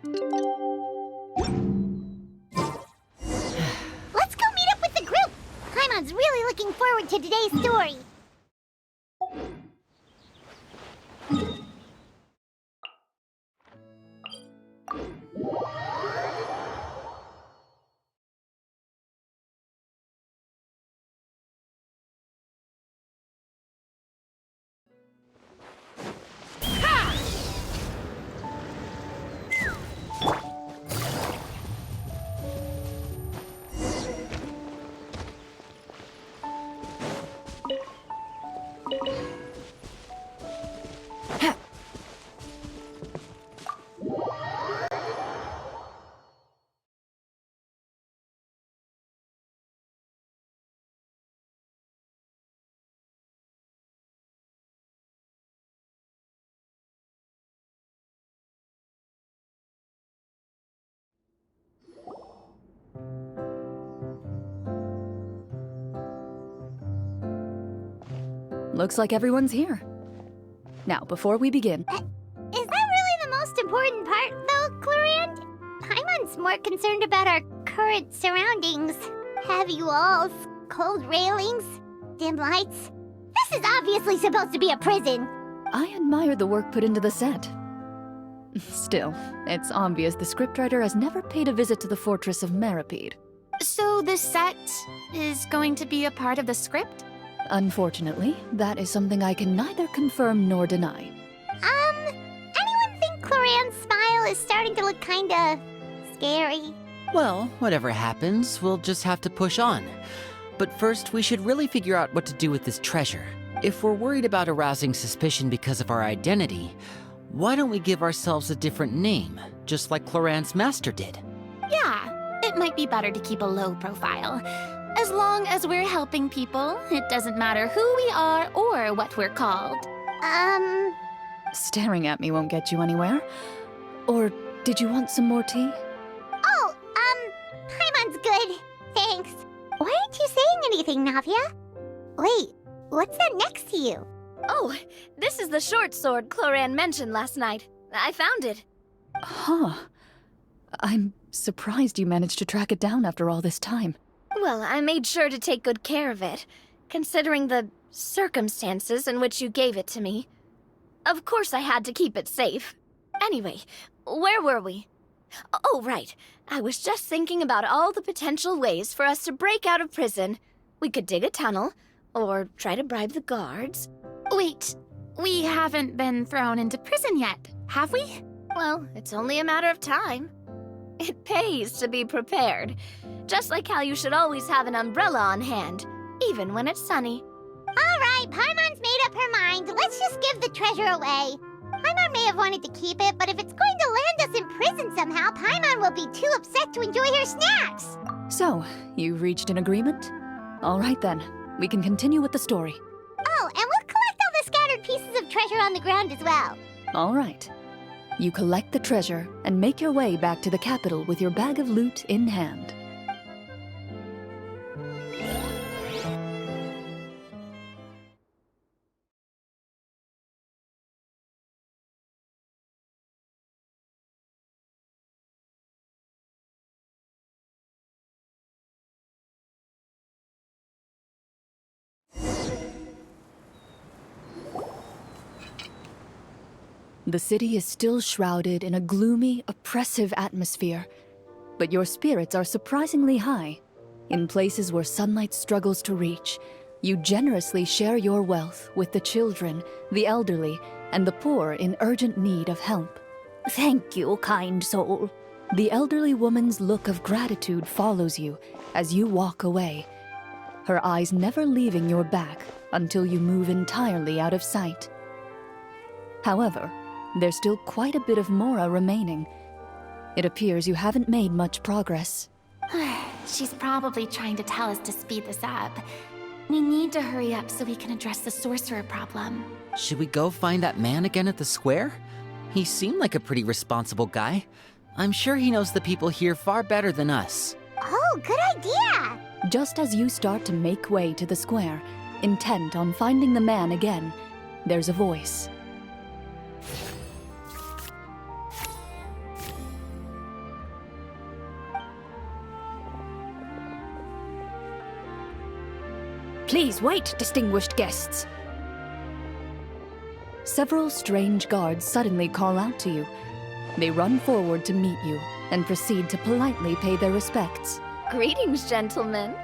Let's go meet up with the group! Paimon's really looking forward to today's story. Looks like everyone's here. Now, before we begin... Is that really the most important part, though, Chlorinde? Paimon's more concerned about our current surroundings. Heavy walls, cold railings, dim lights. This is obviously supposed to be a prison. I admire the work put into the set. Still, it's obvious the scriptwriter has never paid a visit to the fortress of Meripede. So the set is going to be a part of the script? Unfortunately, that is something I can neither confirm nor deny. Anyone think Clorinde's smile is starting to look kinda scary? Well, whatever happens, we'll just have to push on. But first, we should really figure out what to do with this treasure. If we're worried about arousing suspicion because of our identity, why don't we give ourselves a different name, just like Clorinde's master did? Yeah, it might be better to keep a low profile. As long as we're helping people, it doesn't matter who we are or what we're called. Staring at me won't get you anywhere. Or did you want some more tea? Oh, Paimon's good. Thanks. Why aren't you saying anything, Navia? Wait, what's that next to you? Oh, this is the short sword Chlorinde mentioned last night. I found it. Huh. I'm surprised you managed to track it down after all this time. Well, I made sure to take good care of it, considering the circumstances in which you gave it to me. Of course I had to keep it safe. Anyway, where were we? Oh, right. I was just thinking about all the potential ways for us to break out of prison. We could dig a tunnel, or try to bribe the guards. Wait, we haven't been thrown into prison yet, have we? Well, it's only a matter of time. It pays to be prepared. Just like how you should always have an umbrella on hand, even when it's sunny. All right, Paimon's made up her mind. Let's just give the treasure away. Paimon may have wanted to keep it, but if it's going to land us in prison somehow, Paimon will be too upset to enjoy her snacks. So, you reached an agreement? All right then, we can continue with the story. Oh, and we'll collect all the scattered pieces of treasure on the ground as well. All right. You collect the treasure and make your way back to the capital with your bag of loot in hand. The city is still shrouded in a gloomy, oppressive atmosphere, but your spirits are surprisingly high. In places where sunlight struggles to reach, you generously share your wealth with the children, the elderly, and the poor in urgent need of help. Thank you, kind soul. The elderly woman's look of gratitude follows you as you walk away, her eyes never leaving your back until you move entirely out of sight. However, there's still quite a bit of Mora remaining. It appears you haven't made much progress. She's probably trying to tell us to speed this up. We need to hurry up so we can address the sorcerer problem. Should we go find that man again at the square? He seemed like a pretty responsible guy. I'm sure he knows the people here far better than us. Oh, good idea! Just as you start to make way to the square, intent on finding the man again, there's a voice. Please wait, distinguished guests. Several strange guards suddenly call out to you. They run forward to meet you and proceed to politely pay their respects. Greetings, gentlemen.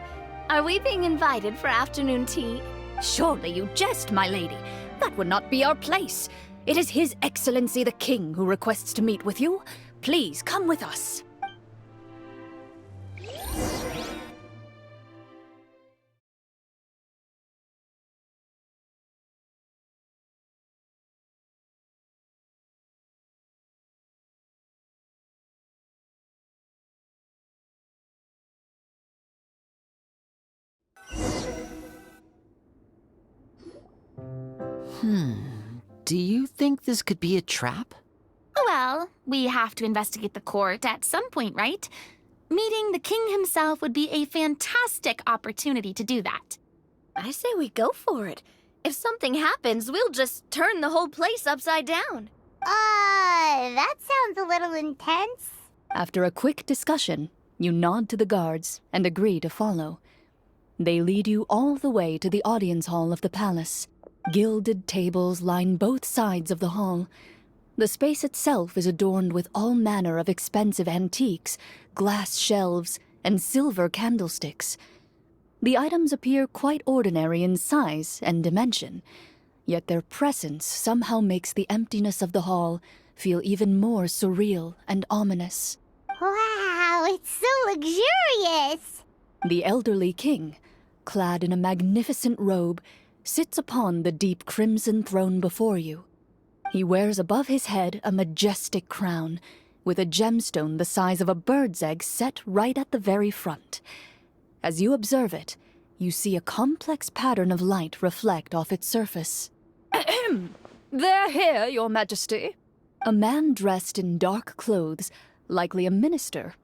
Are we being invited for afternoon tea? Surely you jest, my lady. That would not be our place. It is His Excellency the King who requests to meet with you. Please come with us. Do you think this could be a trap? Well, we have to investigate the court at some point, right? Meeting the king himself would be a fantastic opportunity to do that. I say we go for it. If something happens, we'll just turn the whole place upside down. That sounds a little intense. After a quick discussion, you nod to the guards and agree to follow. They lead you all the way to the audience hall of the palace. Gilded tables line both sides of the hall. The space itself is adorned with all manner of expensive antiques, glass shelves, and silver candlesticks. The items appear quite ordinary in size and dimension, yet their presence somehow makes the emptiness of the hall feel even more surreal and ominous. Wow, it's so luxurious. The elderly king, clad in a magnificent robe, sits upon the deep crimson throne before you. He wears above his head a majestic crown, with a gemstone the size of a bird's egg set right at the very front. As you observe it, you see a complex pattern of light reflect off its surface. They're here, Your Majesty. A man dressed in dark clothes, likely a minister,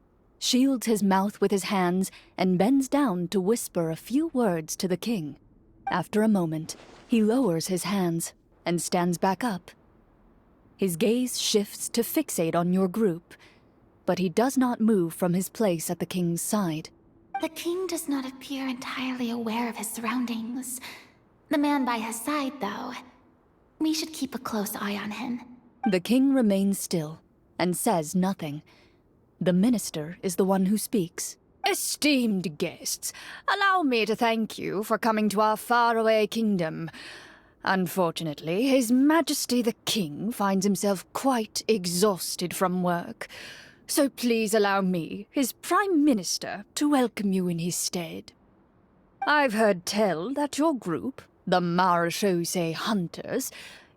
shields his mouth with his hands and bends down to whisper a few words to the king. After a moment, he lowers his hands and stands back up. His gaze shifts to fixate on your group, but he does not move from his place at the king's side. The king does not appear entirely aware of his surroundings. The man by his side, though, we should keep a close eye on him. The king remains still and says nothing. The minister is the one who speaks. Esteemed guests, allow me to thank you for coming to our faraway kingdom. Unfortunately, His Majesty the King finds himself quite exhausted from work. So please allow me, his Prime Minister, to welcome you in his stead. I've heard tell that your group, the Marechaussee Hunters,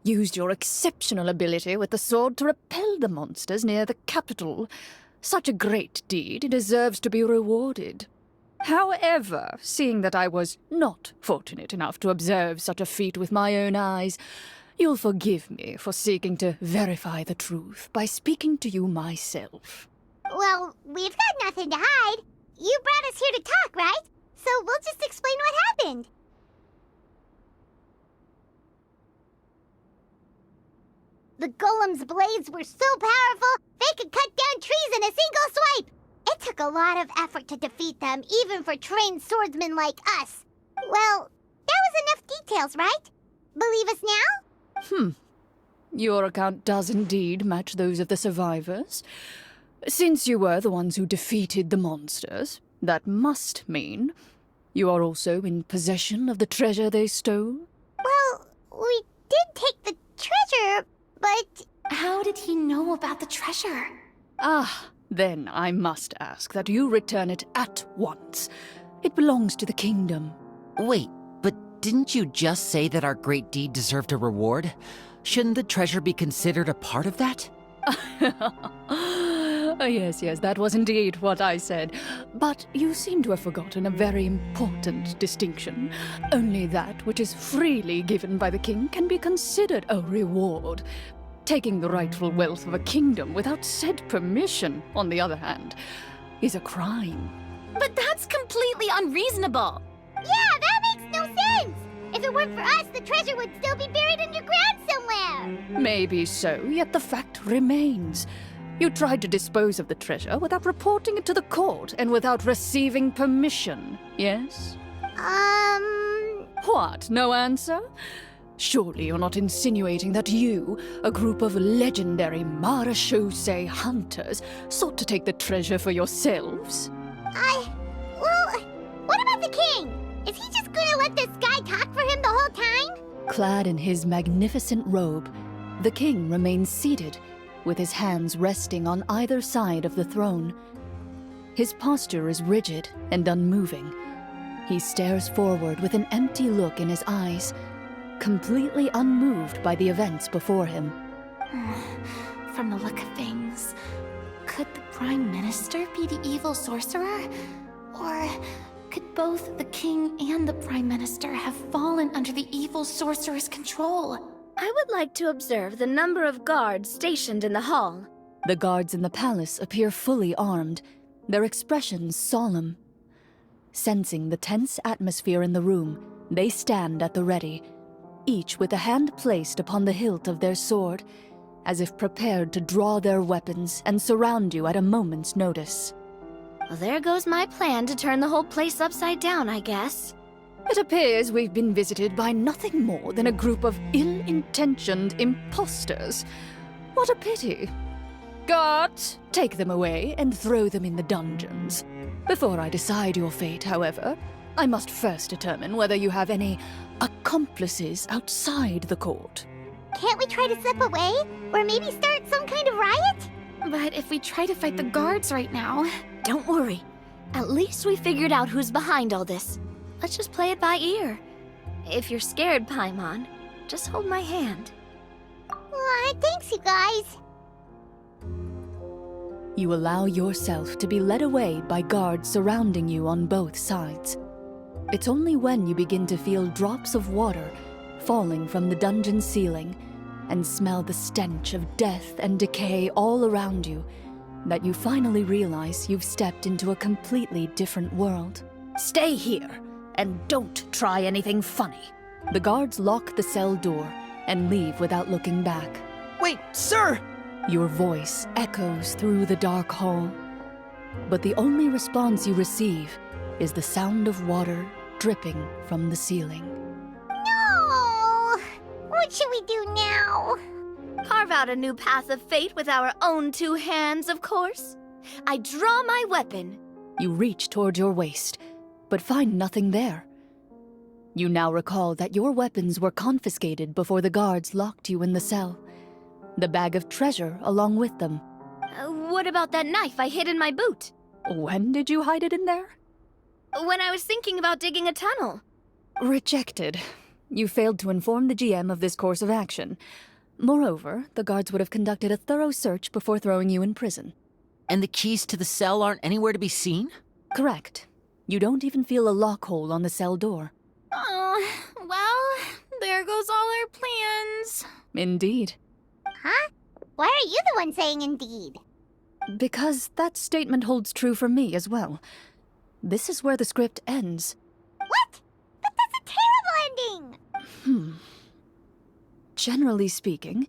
used your exceptional ability with the sword to repel the monsters near the capital. Such a great deed deserves to be rewarded. However, seeing that I was not fortunate enough to observe such a feat with my own eyes, you'll forgive me for seeking to verify the truth by speaking to you myself. Well, we've got nothing to hide. You brought us here to talk, right? So we'll just explain what happened. The golem's blades were so powerful, they could cut down trees in a single swipe. It took a lot of effort to defeat them, even for trained swordsmen like us. Well, that was enough details, right? Believe us now? Your account does indeed match those of the survivors. Since you were the ones who defeated the monsters, that must mean you are also in possession of the treasure they stole? Well, we did take the treasure, but... How did he know about the treasure? Then I must ask that you return it at once. It belongs to the kingdom. Wait, but didn't you just say that our great deed deserved a reward? Shouldn't the treasure be considered a part of that? Yes, that was indeed what I said. But you seem to have forgotten a very important distinction. Only that which is freely given by the king can be considered a reward. Taking the rightful wealth of a kingdom without said permission, on the other hand, is a crime. But that's completely unreasonable. Yeah, that makes no sense! If it weren't for us, the treasure would still be buried underground somewhere! Maybe so, yet the fact remains. You tried to dispose of the treasure without reporting it to the court and without receiving permission, yes? What, no answer? Surely you're not insinuating that you, a group of legendary marechaussee hunters, sought to take the treasure for yourselves? Well, what about the king? Is he just gonna let this guy talk for him the whole time? Clad in his magnificent robe, the king remains seated, with his hands resting on either side of the throne. His posture is rigid and unmoving. He stares forward with an empty look in his eyes, completely unmoved by the events before him. From the look of things, could the Prime Minister be the evil sorcerer? Or could both the King and the Prime Minister have fallen under the evil sorcerer's control? I would like to observe the number of guards stationed in the hall. The guards in the palace appear fully armed, their expressions solemn. Sensing the tense atmosphere in the room, they stand at the ready, each with a hand placed upon the hilt of their sword, as if prepared to draw their weapons and surround you at a moment's notice. Well, there goes my plan to turn the whole place upside down, I guess. It appears we've been visited by nothing more than a group of ill-intentioned imposters. What a pity. Guards, take them away and throw them in the dungeons. Before I decide your fate, however, I must first determine whether you have any accomplices outside the court. Can't we try to slip away? Or maybe start some kind of riot? But if we try to fight the guards right now... Don't worry. At least we figured out who's behind all this. Let's just play it by ear. If you're scared, Paimon, just hold my hand. Thanks, you guys. You allow yourself to be led away by guards surrounding you on both sides. It's only when you begin to feel drops of water falling from the dungeon ceiling and smell the stench of death and decay all around you that you finally realize you've stepped into a completely different world. Stay here, and don't try anything funny. The guards lock the cell door and leave without looking back. Wait, sir! Your voice echoes through the dark hall, but the only response you receive is the sound of water dripping from the ceiling. No! What should we do now? Carve out a new path of fate with our own two hands, of course. I draw my weapon. You reach toward your waist, but find nothing there. You now recall that your weapons were confiscated before the guards locked you in the cell. The bag of treasure along with them. What about that knife I hid in my boot? When did you hide it in there? When I was thinking about digging a tunnel. Rejected. You failed to inform the GM of this course of action. Moreover, the guards would have conducted a thorough search before throwing you in prison. And the keys to the cell aren't anywhere to be seen? Correct. You don't even feel a lock hole on the cell door. Oh, well, there goes all our plans. Indeed. Huh? Why are you the one saying indeed? Because that statement holds true for me as well. This is where the script ends. What? But that's a terrible ending! Generally speaking,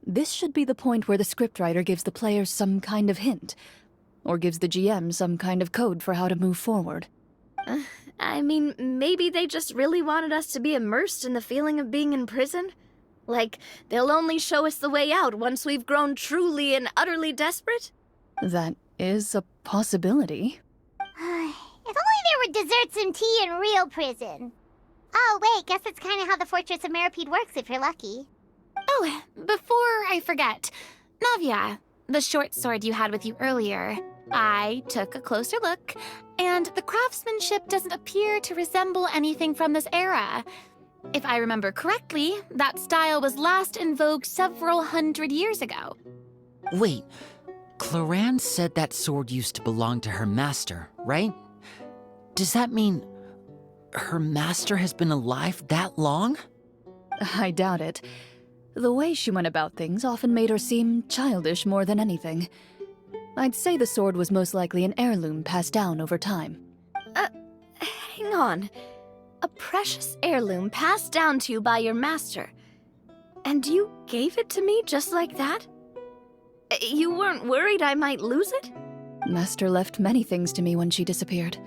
this should be the point where the scriptwriter gives the players some kind of hint, or gives the GM some kind of code for how to move forward. I mean, maybe they just really wanted us to be immersed in the feeling of being in prison. Like, they'll only show us the way out once we've grown truly and utterly desperate? That is a possibility. If only there were desserts and tea in real prison. Oh, wait, guess that's kind of how the Fortress of Meripede works if you're lucky. Oh, before I forget, Navia, the short sword you had with you earlier, I took a closer look, and the craftsmanship doesn't appear to resemble anything from this era. If I remember correctly, that style was last in vogue several hundred years ago. Wait, Chlorinde said that sword used to belong to her master, right? Does that mean her master has been alive that long? I doubt it. The way she went about things often made her seem childish more than anything. I'd say the sword was most likely an heirloom passed down over time. Hang on. A precious heirloom passed down to you by your master. And you gave it to me just like that? You weren't worried I might lose it? Master left many things to me when she disappeared.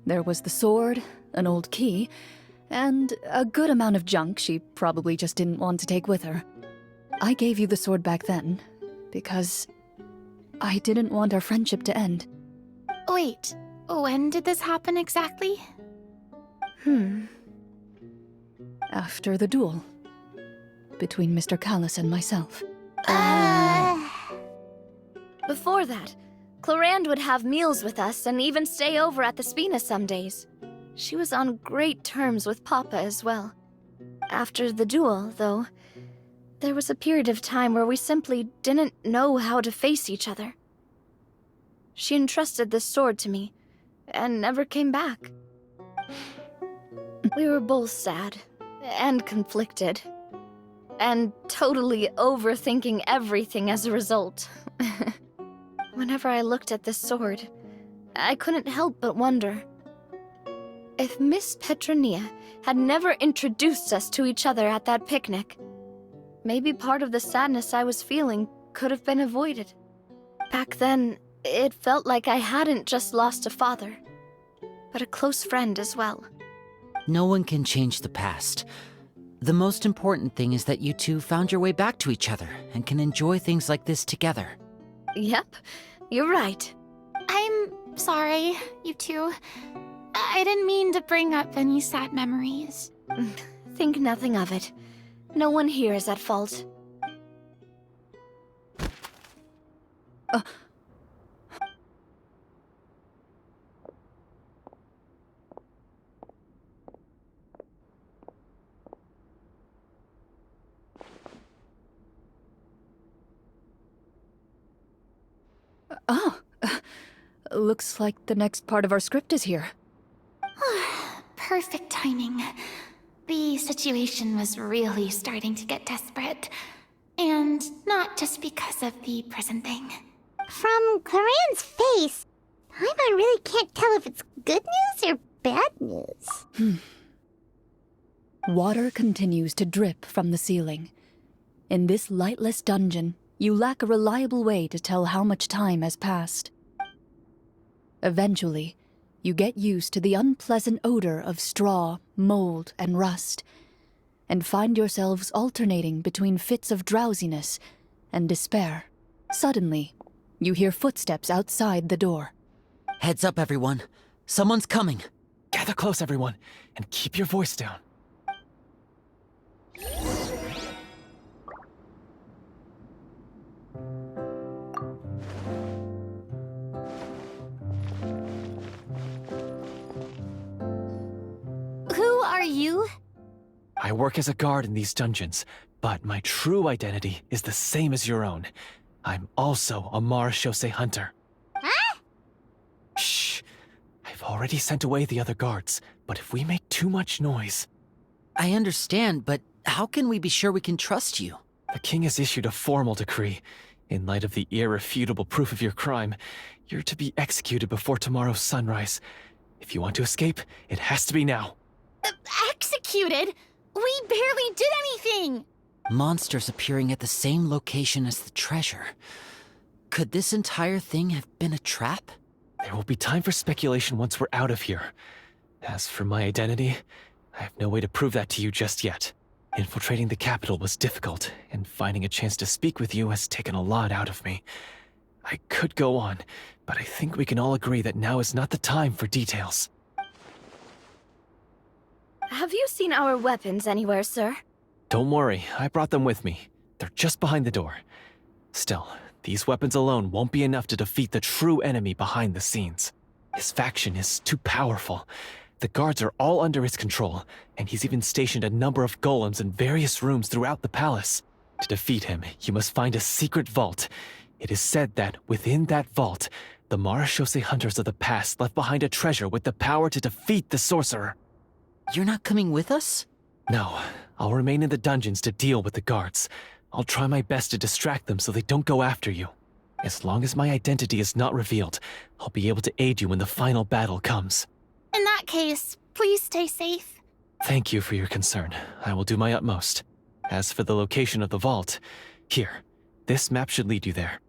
There was the sword, an old key, and a good amount of junk she probably just didn't want to take with her. I gave you the sword back then because I didn't want our friendship to end. Wait, when did this happen exactly? After the duel between Mr. Callis and myself. Before that, Chlorinde would have meals with us and even stay over at the Spina some days. She was on great terms with Papa as well. After the duel, though, there was a period of time where we simply didn't know how to face each other. She entrusted this sword to me, and never came back. We were both sad, and conflicted, and totally overthinking everything as a result. Whenever I looked at this sword, I couldn't help but wonder if Miss Petronia had never introduced us to each other at that picnic. Maybe part of the sadness I was feeling could have been avoided. Back then, it felt like I hadn't just lost a father, but a close friend as well. No one can change the past. The most important thing is that you two found your way back to each other and can enjoy things like this together. Yep, you're right. I'm sorry, you two. I didn't mean to bring up any sad memories. Think nothing of it. No one here is at fault. Looks like the next part of our script is here. Perfect timing. The situation was really starting to get desperate. And not just because of the prison thing. From Clarenne's face, Paimon really can't tell if it's good news or bad news. Water continues to drip from the ceiling. In this lightless dungeon, you lack a reliable way to tell how much time has passed. Eventually, you get used to the unpleasant odor of straw, mold, and rust, and find yourselves alternating between fits of drowsiness and despair. Suddenly, you hear footsteps outside the door. Heads up, everyone. Someone's coming. Gather close, everyone, and keep your voice down. Who are you? I work as a guard in these dungeons, but my true identity is the same as your own. I'm also a Marechaussee hunter. Huh? Shh. I've already sent away the other guards, but if we make too much noise... I understand, but how can we be sure we can trust you? The king has issued a formal decree. In light of the irrefutable proof of your crime, you're to be executed before tomorrow's sunrise. If you want to escape, it has to be now. Executed? We barely did anything! Monsters appearing at the same location as the treasure. Could this entire thing have been a trap? There will be time for speculation once we're out of here. As for my identity, I have no way to prove that to you just yet. Infiltrating the capital was difficult, and finding a chance to speak with you has taken a lot out of me. I could go on, but I think we can all agree that now is not the time for details. Have you seen our weapons anywhere, sir? Don't worry, I brought them with me. They're just behind the door. Still, these weapons alone won't be enough to defeat the true enemy behind the scenes. His faction is too powerful. The guards are all under his control, and he's even stationed a number of golems in various rooms throughout the palace. To defeat him, you must find a secret vault. It is said that within that vault, the Marechaussee hunters of the past left behind a treasure with the power to defeat the sorcerer. You're not coming with us? No, I'll remain in the dungeons to deal with the guards. I'll try my best to distract them so they don't go after you. As long as my identity is not revealed, I'll be able to aid you when the final battle comes. In that case, please stay safe. Thank you for your concern. I will do my utmost. As for the location of the vault, here, this map should lead you there.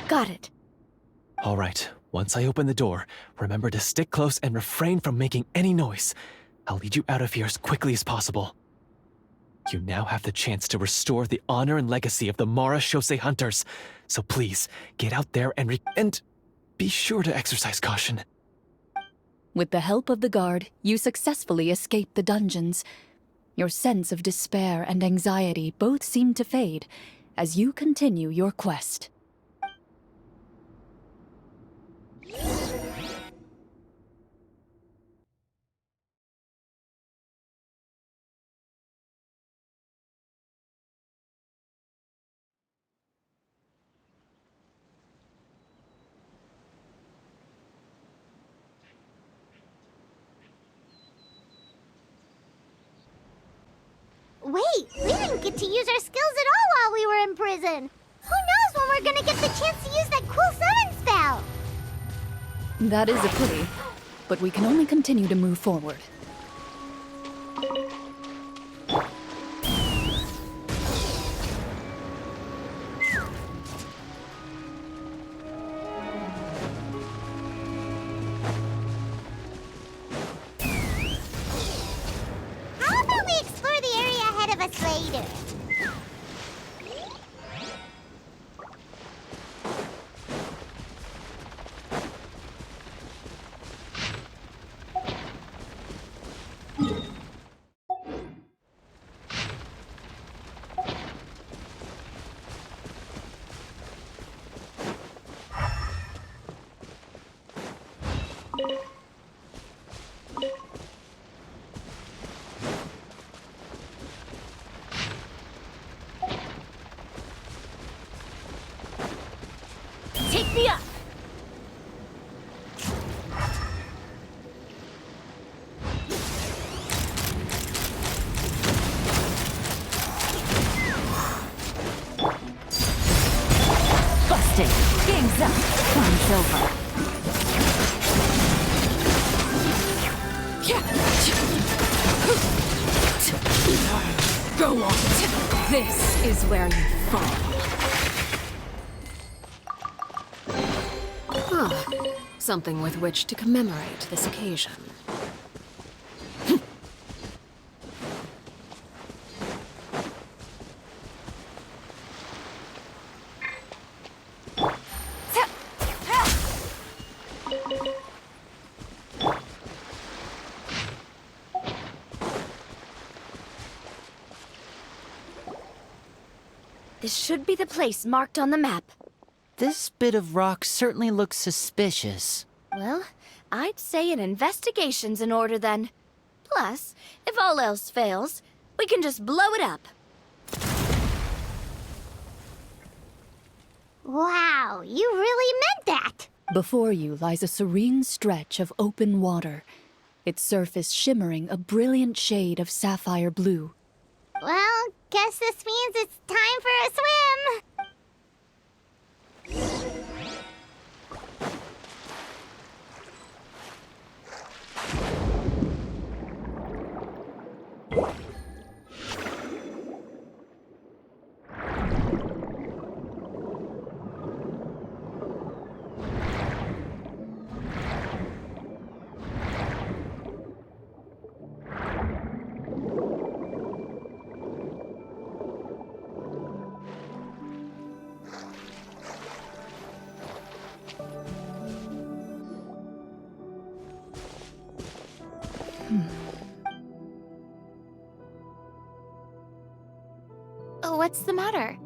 Got it. All right, once I open the door, remember to stick close and refrain from making any noise. I'll lead you out of here as quickly as possible. You now have the chance to restore the honor and legacy of the Mara Shosei Hunters. So please, get out there and be sure to exercise caution. With the help of the guard, you successfully escape the dungeons. Your sense of despair and anxiety both seem to fade as you continue your quest. Wait, we didn't get to use our skills at all while we were in prison. Who knows when we're gonna get the chance to use that cool summon spell? That is a pity, but we can only continue to move forward. How about we explore the area ahead of us later? Take me up! Busted. Game's up. Fun's over. Go on. This is where you fall. Something with which to commemorate this occasion. This should be the place marked on the map. This bit of rock certainly looks suspicious. Well, I'd say an investigation's in order then. Plus, if all else fails, we can just blow it up. Wow, you really meant that! Before you lies a serene stretch of open water, its surface shimmering a brilliant shade of sapphire blue. Well, guess this means it's time for a swim! What's the matter?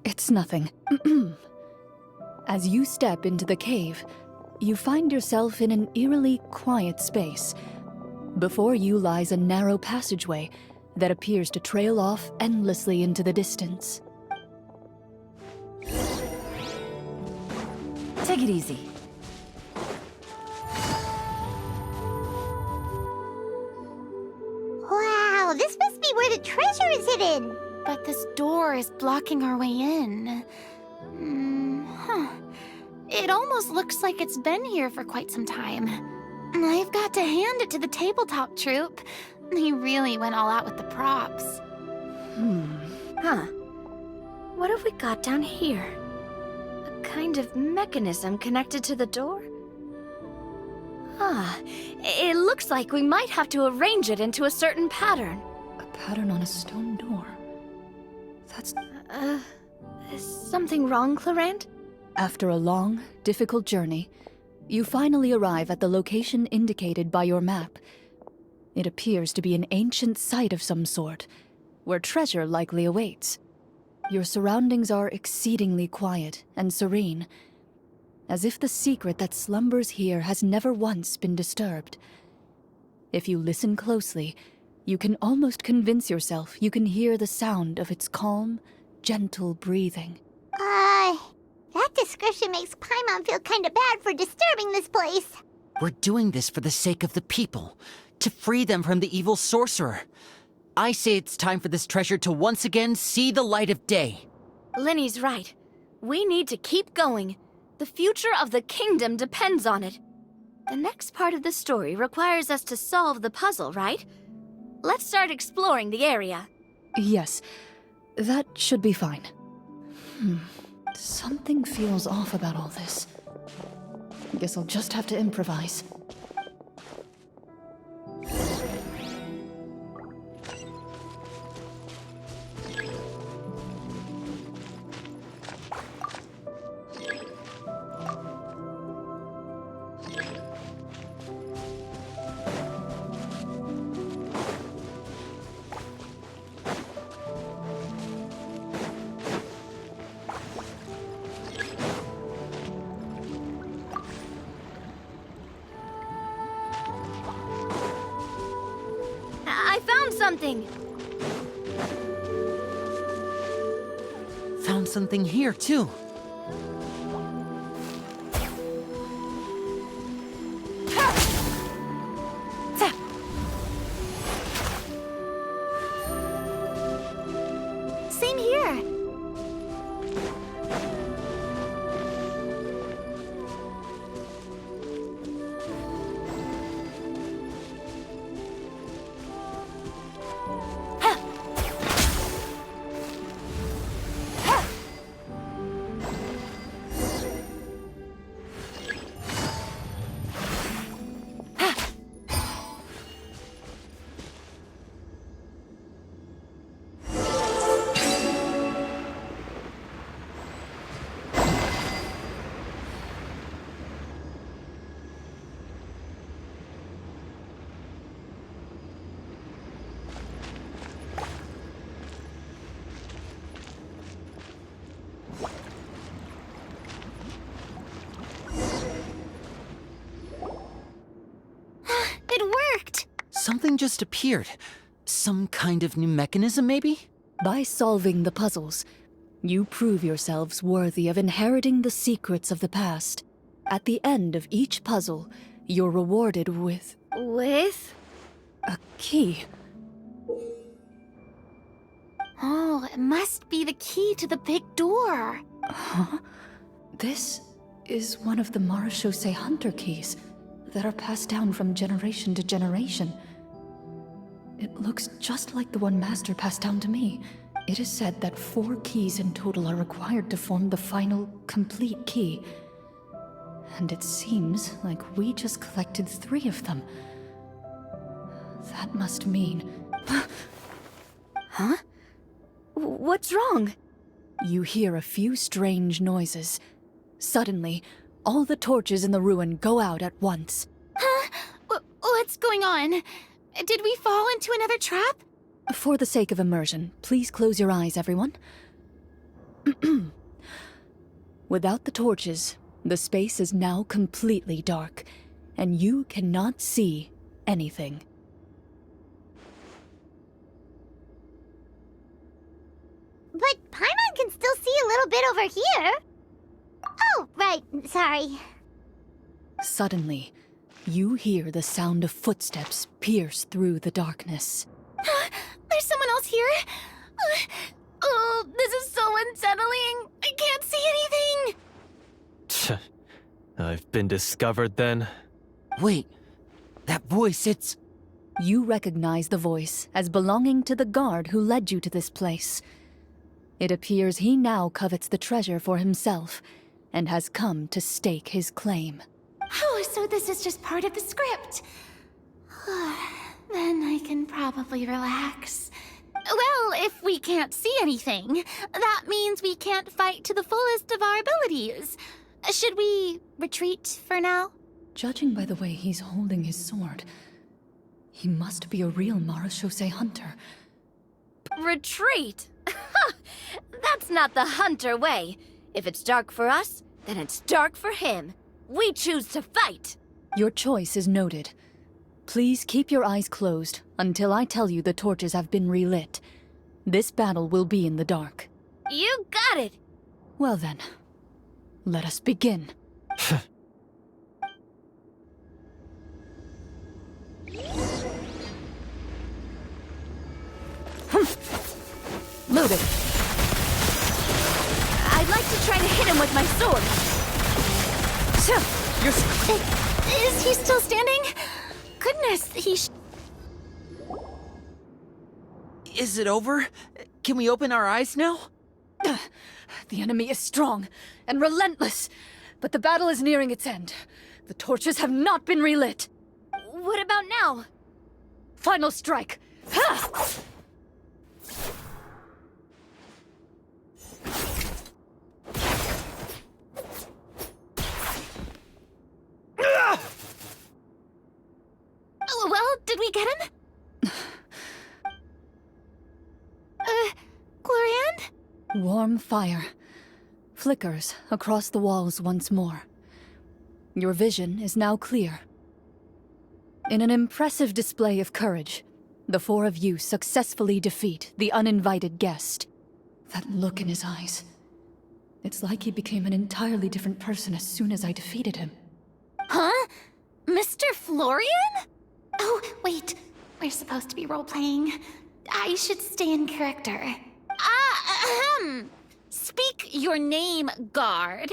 It's nothing. As you step into the cave, you find yourself in an eerily quiet space. Before you lies a narrow passageway that appears to trail off endlessly into the distance. Take it easy. Wow, this must be where the treasure is hidden! But this door is blocking our way in. It almost looks like it's been here for quite some time. I've got to hand it to the tabletop troupe. They really went all out with the props. Huh. What have we got down here? A kind of mechanism connected to the door? Ah, it looks like we might have to arrange it into a certain pattern. A pattern on a stone door. That's... Is something wrong, Chlorinde? After a long, difficult journey, you finally arrive at the location indicated by your map. It appears to be an ancient site of some sort, where treasure likely awaits. Your surroundings are exceedingly quiet and serene, as if the secret that slumbers here has never once been disturbed. If you listen closely, you can almost convince yourself you can hear the sound of its calm, gentle breathing. That description makes Paimon feel kinda bad for disturbing this place. We're doing this for the sake of the people, to free them from the evil sorcerer. I say it's time for this treasure to once again see the light of day. Linny's right. We need to keep going. The future of the kingdom depends on it. The next part of the story requires us to solve the puzzle, right? Let's start exploring the area. Yes, that should be fine. Something feels off about all this. Guess I'll just have to improvise. I found something! Found something here, too. Same here. It worked! Something just appeared. Some kind of new mechanism, maybe? By solving the puzzles, you prove yourselves worthy of inheriting the secrets of the past. At the end of each puzzle, you're rewarded with With? a key. Oh, it must be the key to the big door. Huh? This is one of the Marechaussee Hunter keys that are passed down from generation to generation. It looks just like the one Master passed down to me. It is said that 4 keys in total are required to form the final, complete key. And it seems like we just collected 3 of them. That must mean... Huh? What's wrong? You hear a few strange noises. Suddenly, all the torches in the ruin go out at once. Huh? What's going on? Did we fall into another trap? For the sake of immersion, please close your eyes, everyone. Without the torches, the space is now completely dark, and you cannot see anything. But Paimon can still see a little bit over here. Oh, right, sorry. Suddenly, you hear the sound of footsteps pierce through the darkness. There's someone else here? Oh, this is so unsettling. I can't see anything. I've been discovered then. Wait, that voice, it's... You recognize the voice as belonging to the guard who led you to this place. It appears he now covets the treasure for himself, and has come to stake his claim. Oh, so this is just part of the script. Then I can probably relax. Well, if we can't see anything, that means we can't fight to the fullest of our abilities. Should we retreat for now? Judging by the way he's holding his sword, he must be a real Marashose hunter. Retreat? That's not the hunter way. If it's dark for us, then it's dark for him. We choose to fight. Your choice is noted. Please keep your eyes closed until I tell you the torches have been relit. This battle will be in the dark. You got it. Well then, let us begin. Loaded. I'd like to try to hit him with my sword. Is he still standing? Goodness, Is it over? Can we open our eyes now? The enemy is strong and relentless, but the battle is nearing its end. The torches have not been relit. What about now? Final strike. Ha! Well, did we get him? Chlorinde? Warm fire flickers across the walls once more. Your vision is now clear. In an impressive display of courage, the four of you successfully defeat the uninvited guest. That look in his eyes. It's like he became an entirely different person as soon as I defeated him. Huh? Mr. Florian? Oh, wait. We're supposed to be role-playing. I should stay in character. Speak your name, guard.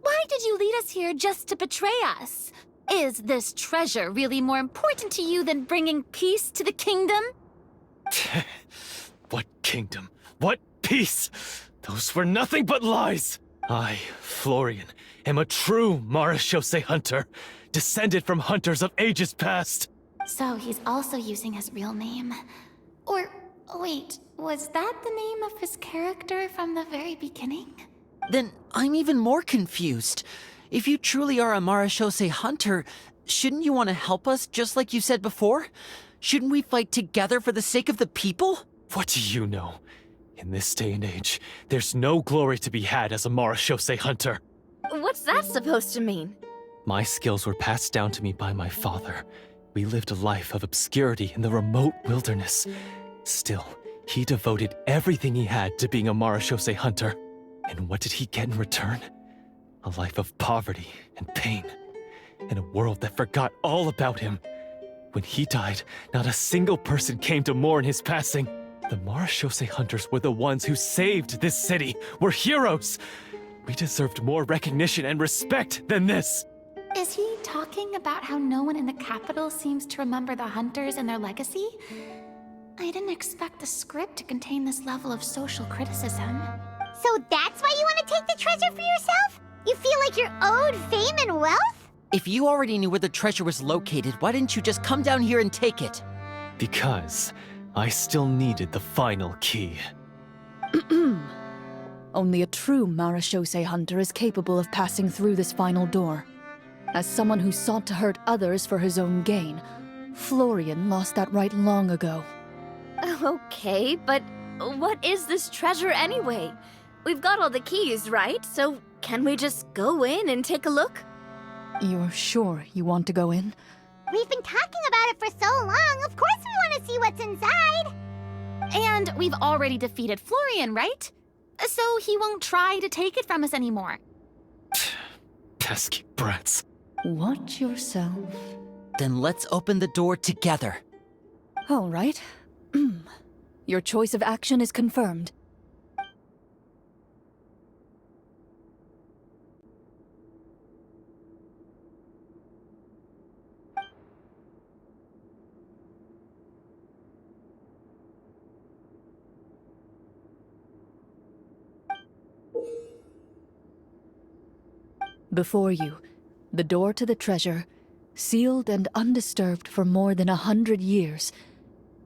Why did you lead us here just to betray us? Is this treasure really more important to you than bringing peace to the kingdom? What kingdom? What peace? Those were nothing but lies! I, Florian, am a true Marashose hunter, descended from hunters of ages past. So he's also using his real name. Or, wait, was that the name of his character from the very beginning? Then I'm even more confused. If you truly are a Marashose hunter, shouldn't you want to help us just like you said before? Shouldn't we fight together for the sake of the people? What do you know? In this day and age, there's no glory to be had as a Marashose hunter. What's that supposed to mean? My skills were passed down to me by my father. We lived a life of obscurity in the remote wilderness. Still, he devoted everything he had to being a Marashose hunter. And what did he get in return? A life of poverty and pain. In a world that forgot all about him. When he died, not a single person came to mourn his passing. The Marashose hunters were the ones who saved this city. We're heroes. We deserved more recognition and respect than this. Is he talking about how no one in the capital seems to remember the hunters and their legacy? I didn't expect the script to contain this level of social criticism. So that's why you want to take the treasure for yourself? You feel like you're owed fame and wealth? If you already knew where the treasure was located, why didn't you just come down here and take it? Because I still needed the final key. Only a true Marashose hunter is capable of passing through this final door. As someone who sought to hurt others for his own gain, Florian lost that right long ago. Okay, but what is this treasure anyway? We've got all the keys, right? So can we just go in and take a look? You're sure you want to go in? We've been talking about it for so long. Of course we want to see what's inside. And we've already defeated Florian, right? So he won't try to take it from us anymore. Pesky brats. Watch yourself. Then let's open the door together. All right. Your choice of action is confirmed. Before you, the door to the treasure, sealed and undisturbed for more than 100 years,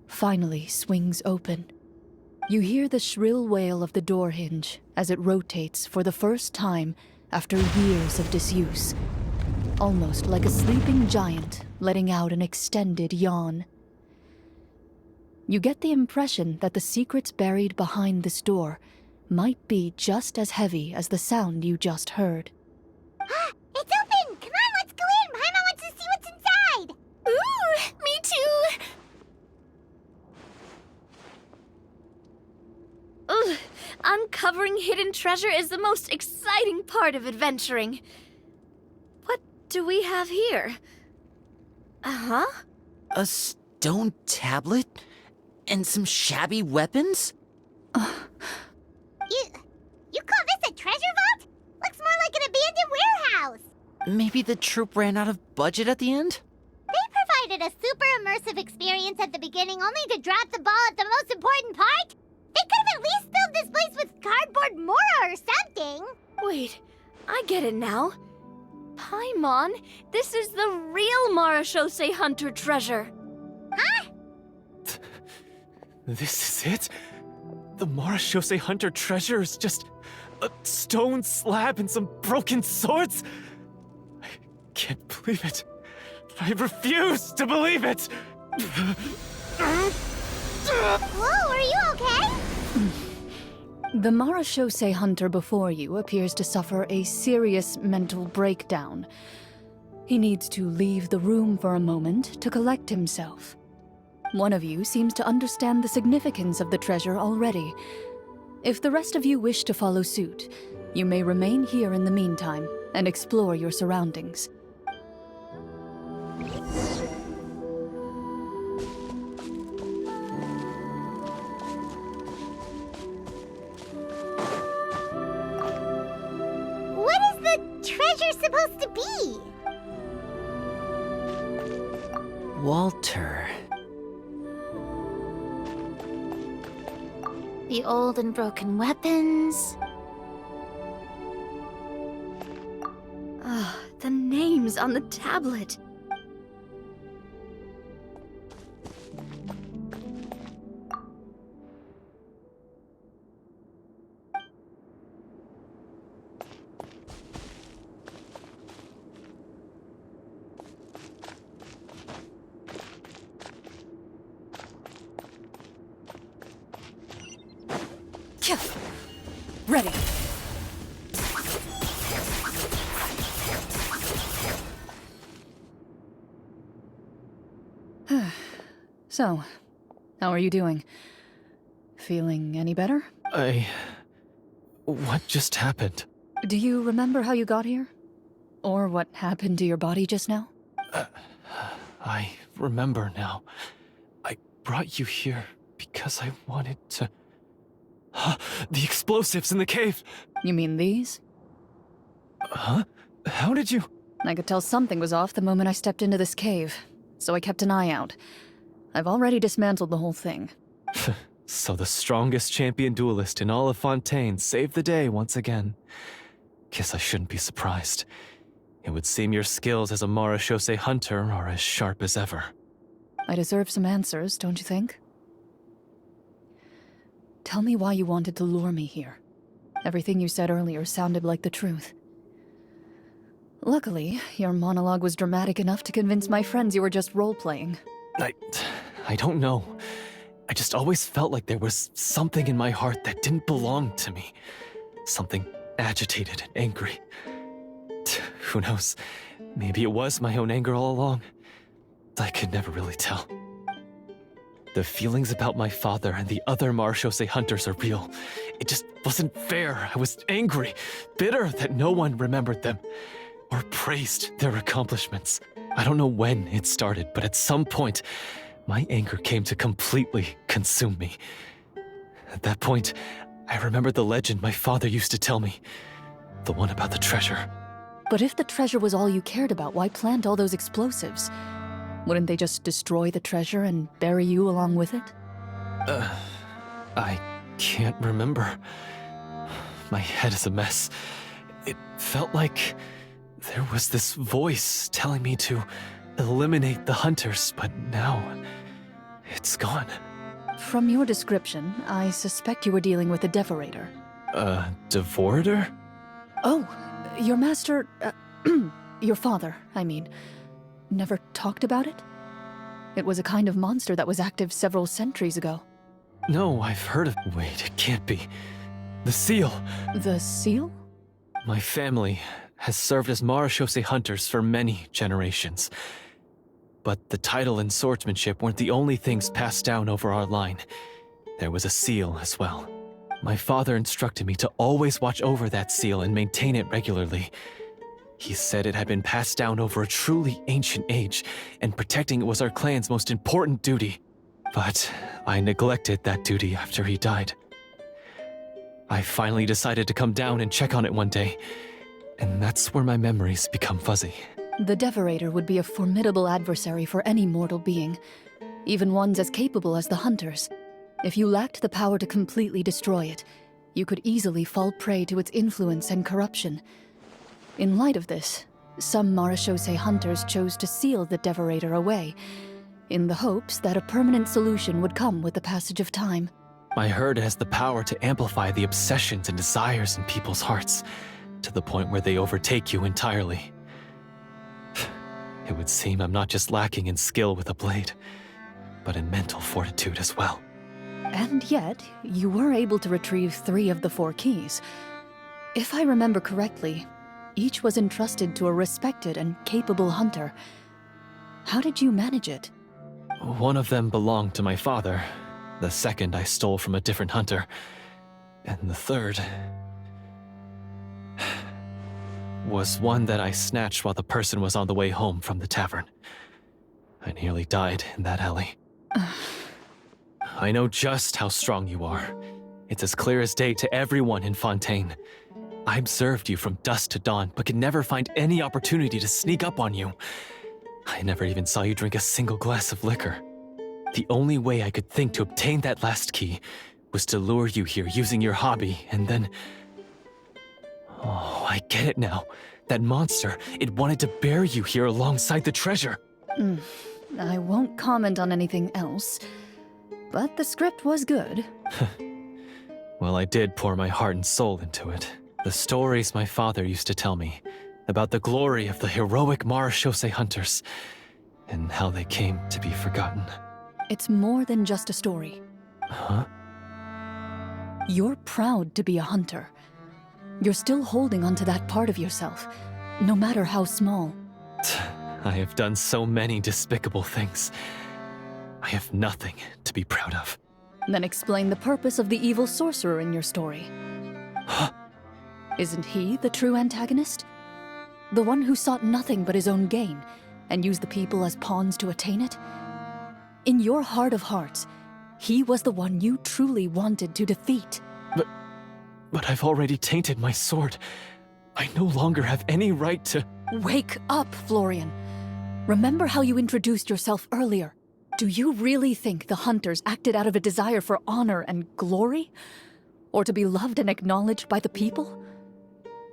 finally swings open. You hear the shrill wail of the door hinge as it rotates for the first time after years of disuse, almost like a sleeping giant letting out an extended yawn. You get the impression that the secrets buried behind this door might be just as heavy as the sound you just heard. It's open! Come on, let's go in! Paimon wants to see what's inside! Ooh, me too! Ugh, uncovering hidden treasure is the most exciting part of adventuring. What do we have here? Uh-huh. A stone tablet? And some shabby weapons? You call this a treasure vault? Looks more like an abandoned warehouse! Maybe the troop ran out of budget at the end? They provided a super immersive experience at the beginning only to drop the ball at the most important part? They could have at least filled this place with cardboard Mora or something! Wait, I get it now. Paimon, this is the real Marashose Hunter treasure. Huh? This is it? The Marashose Hunter treasure is just a stone slab and some broken swords? I can't believe it. I refuse to believe it! Whoa, are you okay? The Marashose hunter before you appears to suffer a serious mental breakdown. He needs to leave the room for a moment to collect himself. One of you seems to understand the significance of the treasure already. If the rest of you wish to follow suit, you may remain here in the meantime and explore your surroundings. What is the treasure supposed to be? Walter. The old and broken weapons. Ah, the names on the tablet. Ready. So, how are you doing? Feeling any better? What just happened? Do you remember how you got here? Or what happened to your body just now? I remember now. I brought you here because I wanted to... The explosives in the cave! You mean these? Huh? How did you... I could tell something was off the moment I stepped into this cave, so I kept an eye out. I've already dismantled the whole thing. So the strongest champion duelist in all of Fontaine saved the day once again. Guess I shouldn't be surprised. It would seem your skills as a Marashose hunter are as sharp as ever. I deserve some answers, don't you think? Tell me why you wanted to lure me here. Everything you said earlier sounded like the truth. Luckily, your monologue was dramatic enough to convince my friends you were just role-playing. I don't know. I just always felt like there was something in my heart that didn't belong to me. Something agitated and angry. Who knows? Maybe it was my own anger all along. I could never really tell. The feelings about my father and the other Marashose hunters are real. It just wasn't fair. I was angry, bitter that no one remembered them or praised their accomplishments. I don't know when it started, but at some point, my anger came to completely consume me. At that point, I remembered the legend my father used to tell me. The one about the treasure. But if the treasure was all you cared about, why plant all those explosives? Wouldn't they just destroy the treasure and bury you along with it? I can't remember. My head is a mess. It felt like There was this voice telling me to eliminate the hunters, but now it's gone. From your description, I suspect you were dealing with a Devorator. Devorator? Oh, your master, your father, I mean, never talked about it? It was a kind of monster that was active several centuries ago. No, I've heard of. Wait, it can't be. The seal! The seal? My family has served as Marachose hunters for many generations. But the title and swordsmanship weren't the only things passed down over our line. There was a seal as well. My father instructed me to always watch over that seal and maintain it regularly. He said it had been passed down over a truly ancient age, and protecting it was our clan's most important duty. But I neglected that duty after he died. I finally decided to come down and check on it one day, and that's where my memories become fuzzy. The Devorator would be a formidable adversary for any mortal being, even ones as capable as the Hunters. If you lacked the power to completely destroy it, you could easily fall prey to its influence and corruption. In light of this, some Marachose hunters chose to seal the Devorator away, in the hopes that a permanent solution would come with the passage of time. I heard it has the power to amplify the obsessions and desires in people's hearts, to the point where they overtake you entirely. It would seem I'm not just lacking in skill with a blade, but in mental fortitude as well. And yet, you were able to retrieve 3 of the 4 keys. If I remember correctly, each was entrusted to a respected and capable hunter. How did you manage it? One of them belonged to my father. The second I stole from a different hunter. And the third was one that I snatched while the person was on the way home from the tavern. I nearly died in that alley. I know just how strong you are. It's as clear as day to everyone in Fontaine. I observed you from dusk to dawn, but could never find any opportunity to sneak up on you. I never even saw you drink a single glass of liquor. The only way I could think to obtain that last key was to lure you here using your hobby, and then... Oh, I get it now. That monster, it wanted to bury you here alongside the treasure. I won't comment on anything else, but the script was good. Well, I did pour my heart and soul into it. The stories my father used to tell me about the glory of the heroic Marachose hunters, and how they came to be forgotten. It's more than just a story. Huh? You're proud to be a hunter. You're still holding onto that part of yourself, no matter how small. I have done so many despicable things. I have nothing to be proud of. Then explain the purpose of the evil sorcerer in your story. Huh? Isn't he the true antagonist? The one who sought nothing but his own gain, and used the people as pawns to attain it? In your heart of hearts, he was the one you truly wanted to defeat. But I've already tainted my sword. I no longer have any right to... Wake up, Florian. Remember how you introduced yourself earlier. Do you really think the hunters acted out of a desire for honor and glory? Or to be loved and acknowledged by the people?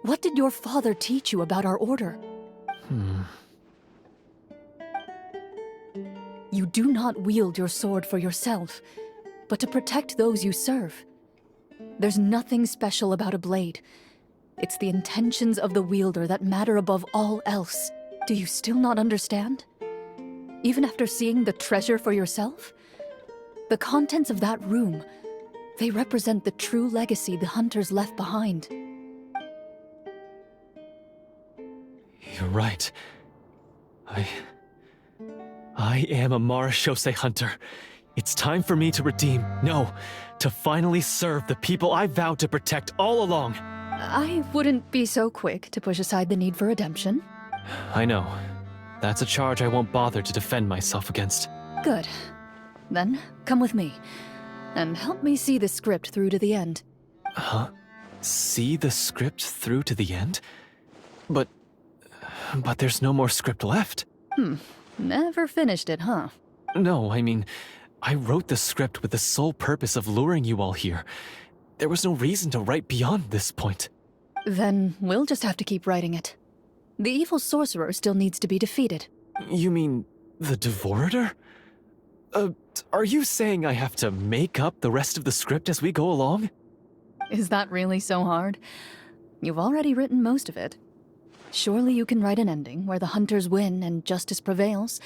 What did your father teach you about our order? You do not wield your sword for yourself, but to protect those you serve. There's nothing special about a blade. It's the intentions of the wielder that matter above all else. Do you still not understand? Even after seeing the treasure for yourself? The contents of that room, they represent the true legacy the hunters left behind. You're right. I am a Marachose hunter. It's time for me to redeem, no, to finally serve the people I vowed to protect all along. I wouldn't be so quick to push aside the need for redemption. I know. That's a charge I won't bother to defend myself against. Good. Then, come with me, and help me see the script through to the end. Huh? See the script through to the end? But there's no more script left. Never finished it, huh? No, I mean, I wrote the script with the sole purpose of luring you all here. There was no reason to write beyond this point. Then we'll just have to keep writing it. The evil sorcerer still needs to be defeated. You mean the Devorator? Are you saying I have to make up the rest of the script as we go along? Is that really so hard? You've already written most of it. Surely you can write an ending where the hunters win and justice prevails.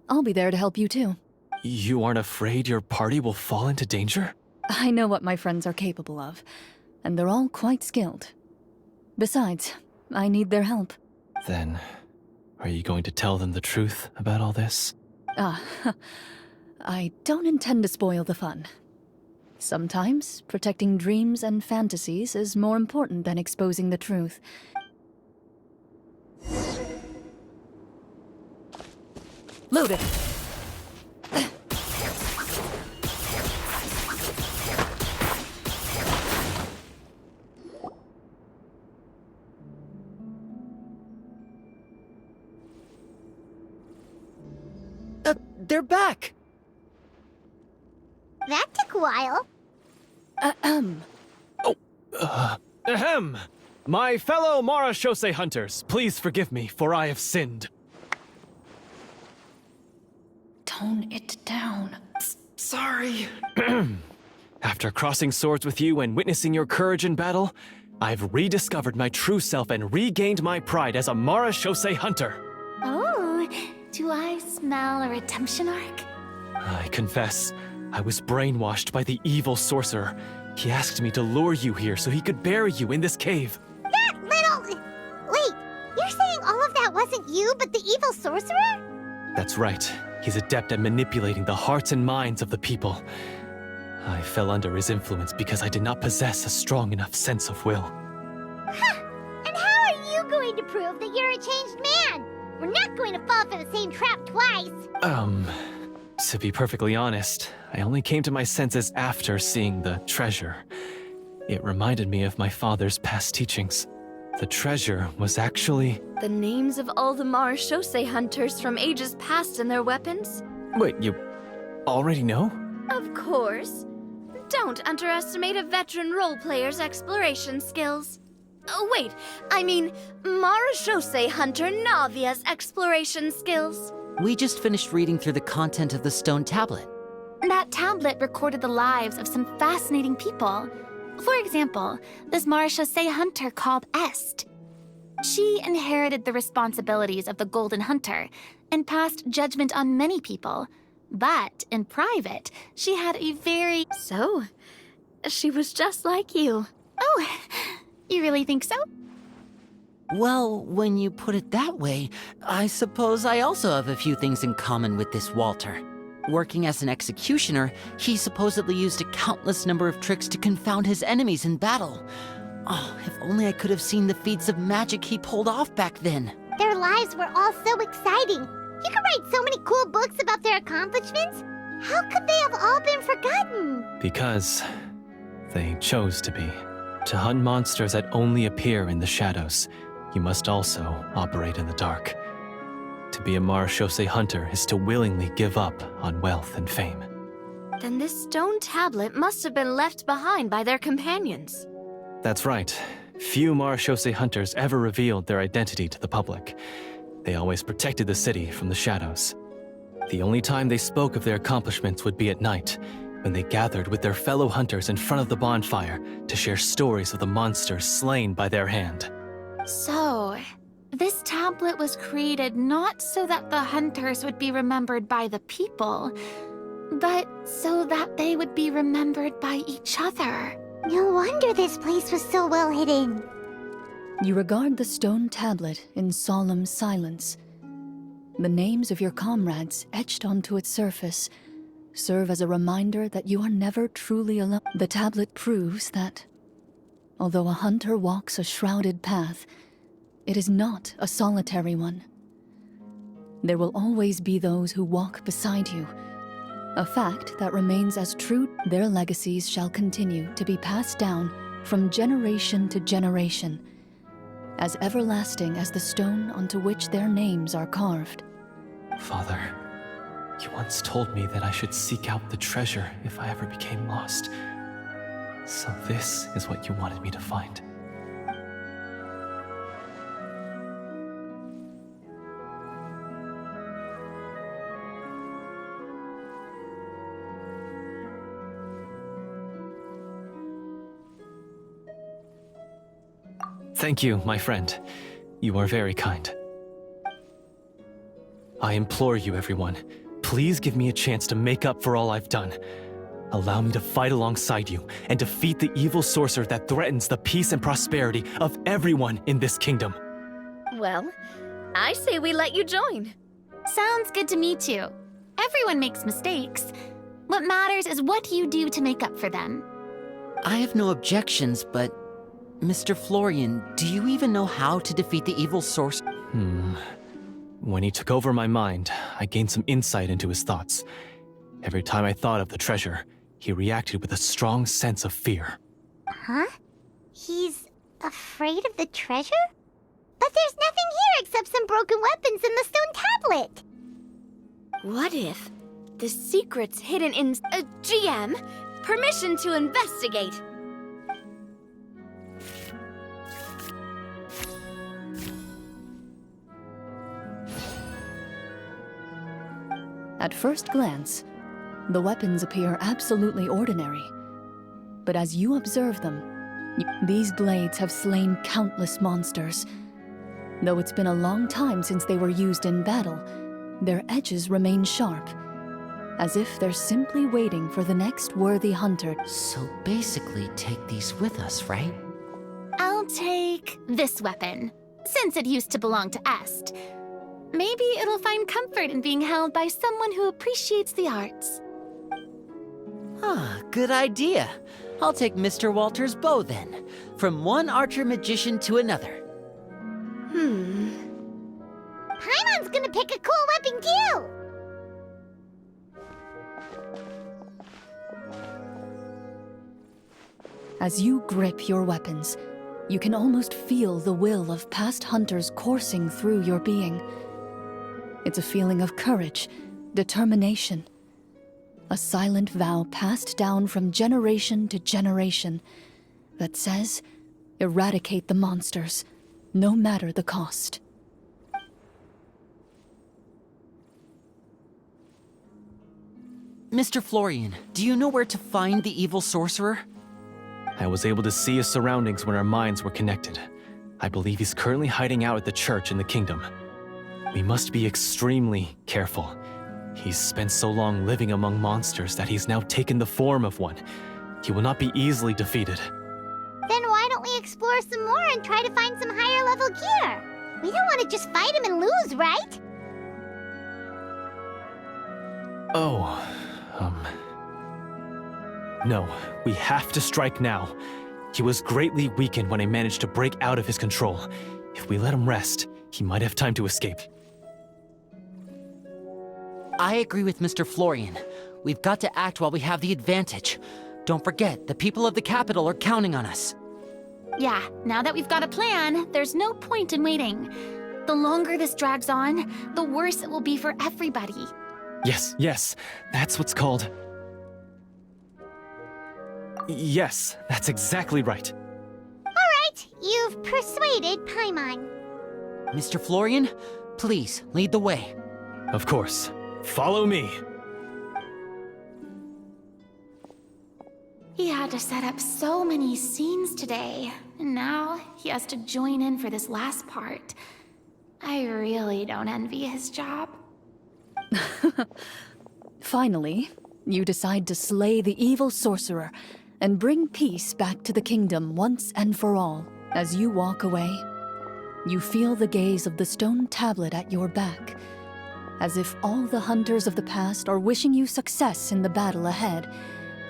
I'll be there to help you too. You aren't afraid your party will fall into danger? I know what my friends are capable of, and they're all quite skilled. Besides, I need their help. Then, are you going to tell them the truth about all this? I don't intend to spoil the fun. Sometimes, protecting dreams and fantasies is more important than exposing the truth. Loaded! They're back! That took a while. Ahem! My fellow Marashose hunters, please forgive me, for I have sinned. Tone it down. Sorry. After crossing swords with you and witnessing your courage in battle, I've rediscovered my true self and regained my pride as a Marashose hunter. Oh, do I smell a redemption arc? I confess, I was brainwashed by the evil sorcerer. He asked me to lure you here so he could bury you in this cave. That little... Wait, you're saying all of that wasn't you, but the evil sorcerer? That's right. He's adept at manipulating the hearts and minds of the people. I fell under his influence because I did not possess a strong enough sense of will. Huh! And how are you going to prove that you're a changed man? We're not going to fall for the same trap twice. To be perfectly honest, I only came to my senses after seeing the treasure. It reminded me of my father's past teachings. The treasure was actually... The names of all the Marashose hunters from ages past and their weapons? Wait, you already know? Of course. Don't underestimate a veteran role player's exploration skills. Oh, wait, I mean Marashose hunter Navia's exploration skills. We just finished reading through the content of the stone tablet. That tablet recorded the lives of some fascinating people. For example, this Marashose hunter called Est. She inherited the responsibilities of the Golden Hunter and passed judgment on many people. But in private, she had a very... So, she was just like you. Oh, you really think so? Well, when you put it that way, I suppose I also have a few things in common with this Walter. Working as an executioner, he supposedly used a countless number of tricks to confound his enemies in battle. Oh, if only I could have seen the feats of magic he pulled off back then. Their lives were all so exciting. You could write so many cool books about their accomplishments. How could they have all been forgotten? Because they chose to be. To hunt monsters that only appear in the shadows, you must also operate in the dark. To be a Marashose hunter is to willingly give up on wealth and fame. Then this stone tablet must have been left behind by their companions. That's right. Few Marashose hunters ever revealed their identity to the public. They always protected the city from the shadows. The only time they spoke of their accomplishments would be at night, when they gathered with their fellow hunters in front of the bonfire to share stories of the monsters slain by their hand. So, this tablet was created not so that the hunters would be remembered by the people, but so that they would be remembered by each other. No wonder this place was so well hidden. You regard the stone tablet in solemn silence. The names of your comrades etched onto its surface serve as a reminder that you are never truly alone. The tablet proves that, although a hunter walks a shrouded path, it is not a solitary one. There will always be those who walk beside you, a fact that remains as true. Their legacies shall continue to be passed down from generation to generation, as everlasting as the stone onto which their names are carved. Father, you once told me that I should seek out the treasure if I ever became lost. So this is what you wanted me to find. Thank you, my friend. You are very kind. I implore you, everyone, please give me a chance to make up for all I've done. Allow me to fight alongside you and defeat the evil sorcerer that threatens the peace and prosperity of everyone in this kingdom. Well, I say we let you join. Sounds good to me too. Everyone makes mistakes. What matters is what you do to make up for them. I have no objections, but Mr. Florian, do you even know how to defeat the evil sorcerer? When he took over my mind, I gained some insight into his thoughts. Every time I thought of the treasure, he reacted with a strong sense of fear. Huh? He's afraid of the treasure? But there's nothing here except some broken weapons and the stone tablet. What if the secret's hidden in GM? Permission to investigate. At first glance, the weapons appear absolutely ordinary. But as you observe them, these blades have slain countless monsters. Though it's been a long time since they were used in battle, their edges remain sharp, as if they're simply waiting for the next worthy hunter. So basically, take these with us, right? I'll take this weapon, since it used to belong to Est. Maybe it'll find comfort in being held by someone who appreciates the arts. Ah, good idea. I'll take Mr. Walter's bow then, from one archer-magician to another. Paimon's gonna pick a cool weapon too! As you grip your weapons, you can almost feel the will of past hunters coursing through your being. It's a feeling of courage, determination. A silent vow passed down from generation to generation that says, eradicate the monsters, no matter the cost. Mr. Florian, do you know where to find the evil sorcerer? I was able to see his surroundings when our minds were connected. I believe he's currently hiding out at the church in the kingdom. We must be extremely careful. He's spent so long living among monsters that he's now taken the form of one. He will not be easily defeated. Then why don't we explore some more and try to find some higher level gear? We don't want to just fight him and lose, right? No, we have to strike now. He was greatly weakened when I managed to break out of his control. If we let him rest, he might have time to escape. I agree with Mr. Florian. We've got to act while we have the advantage. Don't forget, the people of the capital are counting on us. Yeah, now that we've got a plan, there's no point in waiting. The longer this drags on, the worse it will be for everybody. Yes, that's what's called... Yes, that's exactly right. Alright, you've persuaded Paimon. Mr. Florian, please, lead the way. Of course. Follow me. He had to set up so many scenes today, and now he has to join in for this last part. I really don't envy his job. Finally, you decide to slay the evil sorcerer and bring peace back to the kingdom once and for all. As you walk away, you feel the gaze of the stone tablet at your back, as if all the hunters of the past are wishing you success in the battle ahead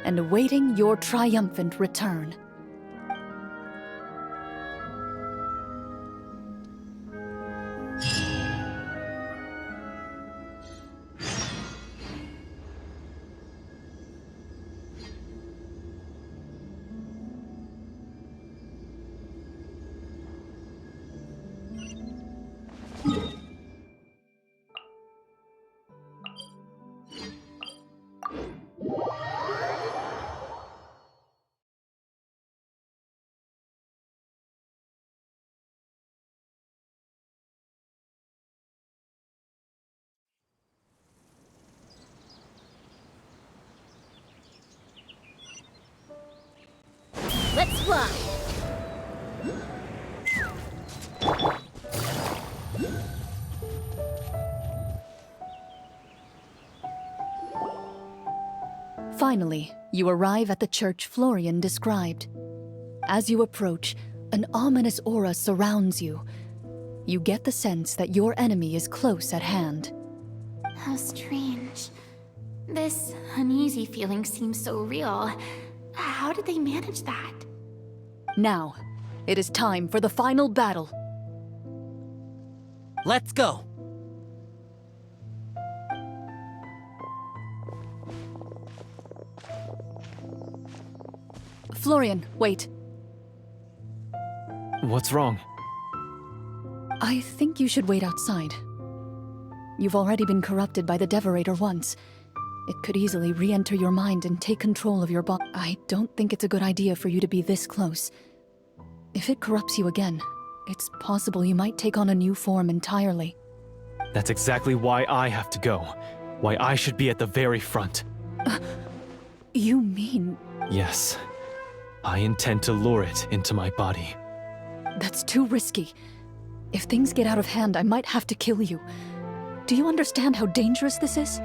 and awaiting your triumphant return. Let's fly. Finally, you arrive at the church Florian described. As you approach, an ominous aura surrounds you. You get the sense that your enemy is close at hand. How strange. This uneasy feeling seems so real. How did they manage that? Now, it is time for the final battle. Let's go! Florian, wait. What's wrong? I think you should wait outside. You've already been corrupted by the Devorator once. It could easily re-enter your mind and take control of your body. I don't think it's a good idea for you to be this close. If it corrupts you again, it's possible you might take on a new form entirely. That's exactly why I have to go. Why I should be at the very front. You mean... Yes. I intend to lure it into my body. That's too risky. If things get out of hand, I might have to kill you. Do you understand how dangerous this is?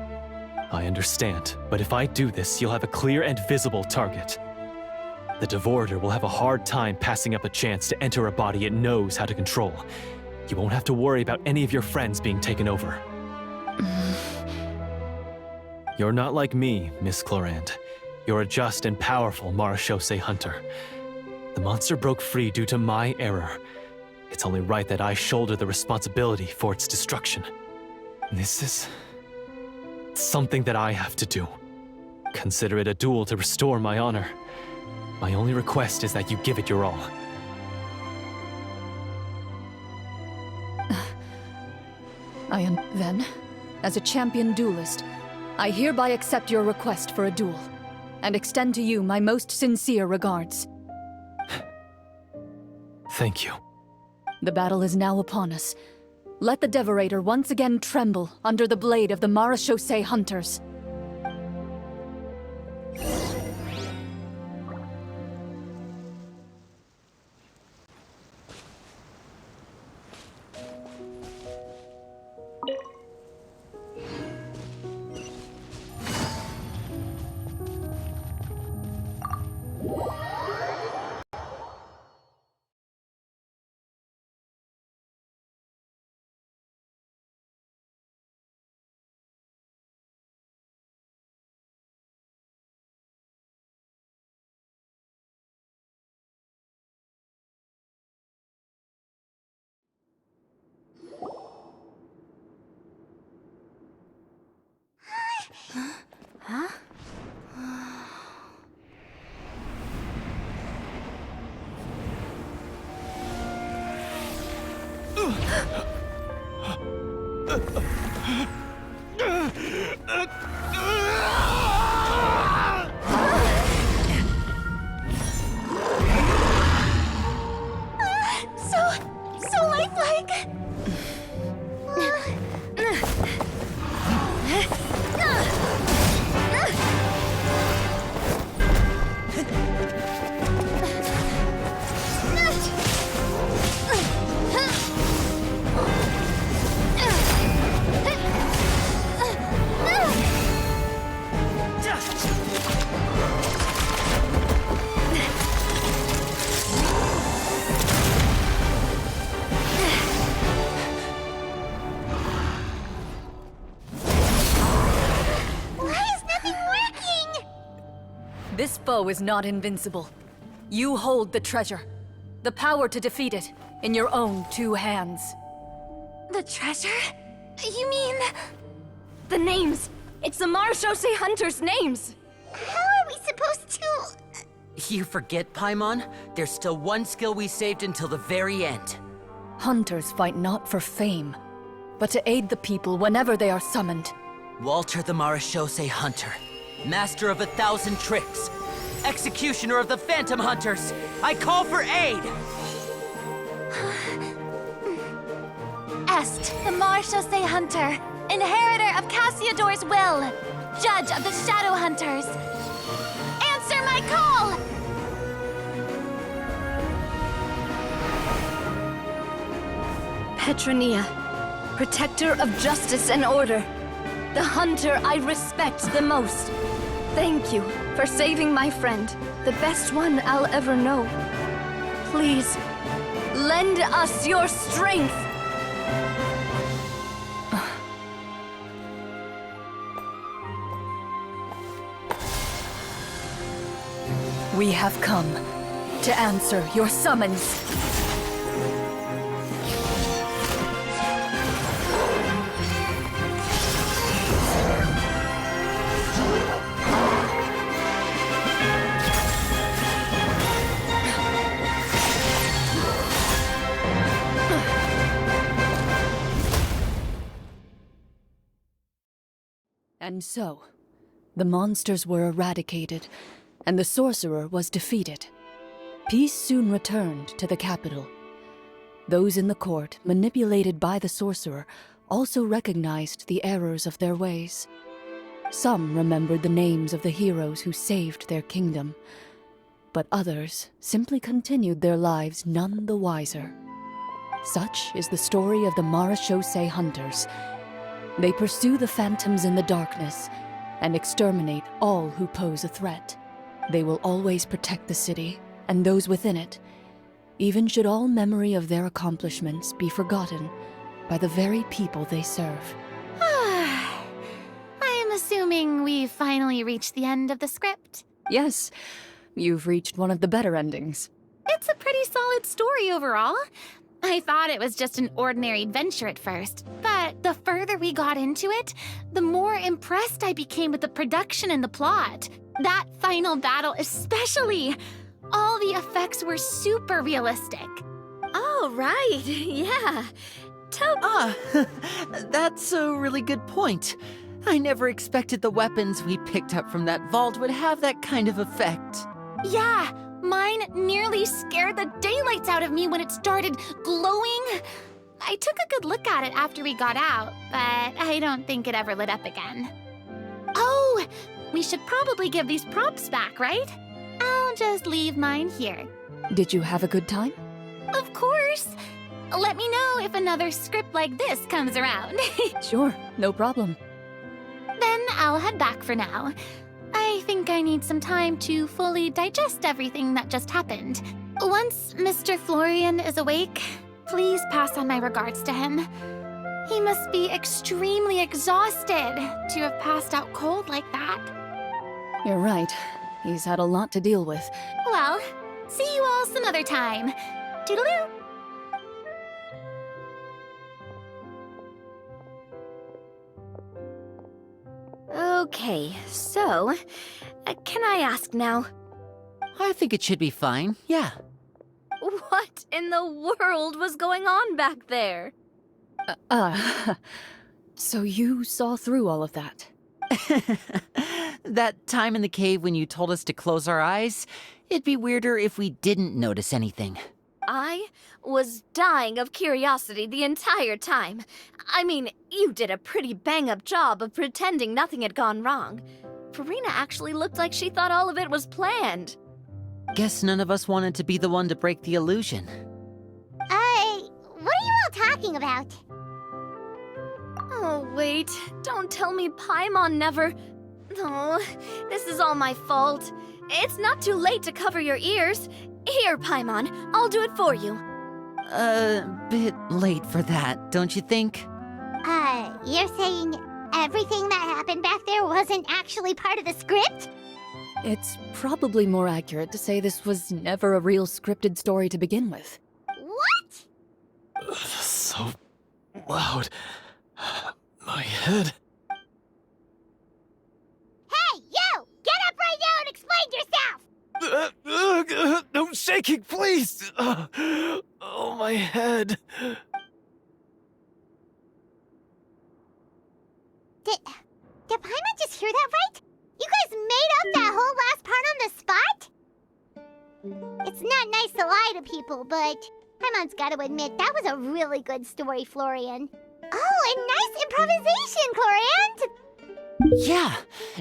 I understand, but if I do this, you'll have a clear and visible target. The Devorator will have a hard time passing up a chance to enter a body it knows how to control. You won't have to worry about any of your friends being taken over. You're not like me, Miss Chlorinde. You're a just and powerful Marechaussee hunter. The monster broke free due to my error. It's only right that I shoulder the responsibility for its destruction. This is... something that I have to do. Consider it a duel to restore my honor. My only request is that you give it your all. Then, as a champion duelist, I hereby accept your request for a duel, and extend to you my most sincere regards. Thank you. The battle is now upon us. Let the Devorator once again tremble under the blade of the Marechaussee hunters. So lifelike! This foe is not invincible. You hold the treasure. The power to defeat it in your own two hands. The treasure? You mean... the names! It's the Marechaussee hunters' names! How are we supposed to... You forget, Paimon? There's still one skill we saved until the very end. Hunters fight not for fame, but to aid the people whenever they are summoned. Walter the Marechaussee Hunter, master of 1,000 tricks, executioner of the Phantom Hunters, I call for aid! Est, the Marechaussee Hunter, inheritor of Cassiodor's will, judge of the Shadow Hunters. Answer my call! Petronia, protector of justice and order. The hunter I respect the most. Thank you for saving my friend, the best one I'll ever know. Please, lend us your strength! We have come to answer your summons. And so, the monsters were eradicated, and the sorcerer was defeated. Peace soon returned to the capital. Those in the court, manipulated by the sorcerer, also recognized the errors of their ways. Some remembered the names of the heroes who saved their kingdom, but others simply continued their lives none the wiser. Such is the story of the Marechaussee Hunters. They pursue the phantoms in the darkness and exterminate all who pose a threat. They will always protect the city and those within it, even should all memory of their accomplishments be forgotten by the very people they serve. I am assuming we've finally reached the end of the script. Yes, you've reached one of the better endings. It's a pretty solid story overall. I thought it was just an ordinary adventure at first, but the further we got into it, the more impressed I became with the production and the plot. That final battle especially. All the effects were super realistic. Oh, right, yeah. That's a really good point. I never expected the weapons we picked up from that vault would have that kind of effect. Yeah, mine nearly scared the daylights out of me when it started glowing. I took a good look at it after we got out, but I don't think it ever lit up again. Oh, we should probably give these props back, right? I'll just leave mine here. Did you have a good time? Of course. Let me know if another script like this comes around. Sure, no problem. Then I'll head back for now. I think I need some time to fully digest everything that just happened. Once Mr. Florian is awake, please pass on my regards to him. He must be extremely exhausted to have passed out cold like that. You're right. He's had a lot to deal with. Well, see you all some other time. Toodaloo! Okay, so, can I ask now? I think it should be fine, yeah. What in the world was going on back there? So you saw through all of that? That time in the cave when you told us to close our eyes, it'd be weirder if we didn't notice anything. I was dying of curiosity the entire time. I mean, you did a pretty bang-up job of pretending nothing had gone wrong. Farina actually looked like she thought all of it was planned. Guess none of us wanted to be the one to break the illusion. What are you all talking about? Oh, wait. Don't tell me Paimon never... Oh, this is all my fault. It's not too late to cover your ears. Here, Paimon, I'll do it for you. Bit late for that, don't you think? You're saying everything that happened back there wasn't actually part of the script? It's probably more accurate to say this was never a real scripted story to begin with. What? So loud. My head. Hey, you! Get up right now and explain yourself! No shaking, please! Oh, my head. Did Paimon just hear that right? You guys made up that whole last part on the spot? It's not nice to lie to people, but Paimon's got to admit, that was a really good story, Florian. Oh, and nice improvisation, Chlorinde! Yeah,